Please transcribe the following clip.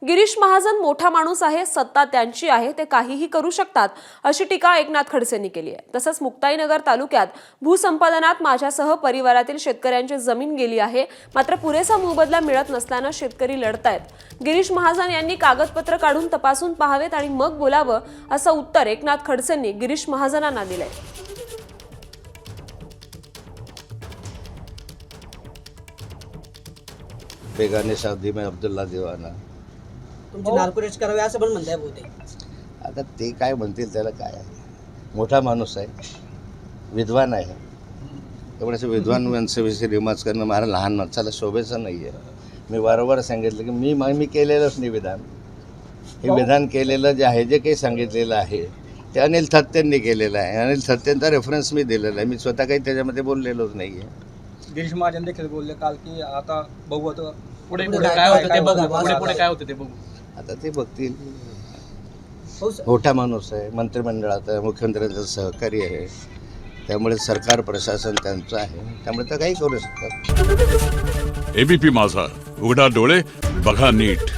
गिरीश महाजन मोठा माणूस आहे, सत्ता त्यांची आहे, ते काहीही करू शकतात अशी टीका एकनाथ खडसेंनी केली आहे। तसंच मुक्ताईनगर तालुक्यात भूसंपादनात माझ्यासह परिवारातील शेतकऱ्यांची जमीन गेली आहे, मात्र पुरेसा मोबदला मिळत नसल्याने शेतकरी लढतायत। गिरीश महाजन यांनी कागदपत्र काढून तपासून पाहावेत आणि मग बोलावं असं उत्तर एकनाथ खडसेंनी गिरीश महाजनांना दिलंय। बेगाने शादी में अब्दुल्ला दिवाना। तुमची नारकुरेच करावे असं पण म्हणताय बहुतेक। आता ते काय म्हणतील त्याला काय आहे, मोठा माणूस आहे, विद्वान आहे, एवढ्याशा विद्वान माणसाविषयी रिमार्क्स करणं मला लहान माणसाला शोभेचं नाही आहे। मी वारंवार सांगितलं की मी केलेलंच नाही विधान, हे विधान केलेलं जे आहे, जे काही सांगितलेलं आहे ते अनिल थत्तेंनी केलेलं आहे। अनिल थत्तेंचा रेफरन्स मी दिलेला आहे, मी स्वतः काही त्याच्यामध्ये बोललेलोच नाही आहे। गिरीश महाजन देखील बोलले काल की आता बघू आता पुढे काय होतं ते बघू, पुढे काय होतं ते बघू। आता ते बघतील। हो सर। मोठा माणूस आहे, मंत्रिमंडळात आहे, मुख्यमंत्र्यांचं सहकारी आहे, त्यामुळे सरकार प्रशासन त्यांचं आहे, त्यामुळे ते काही करू शकतात। एबीपी माझा, उघडा डोळे बघा नीट।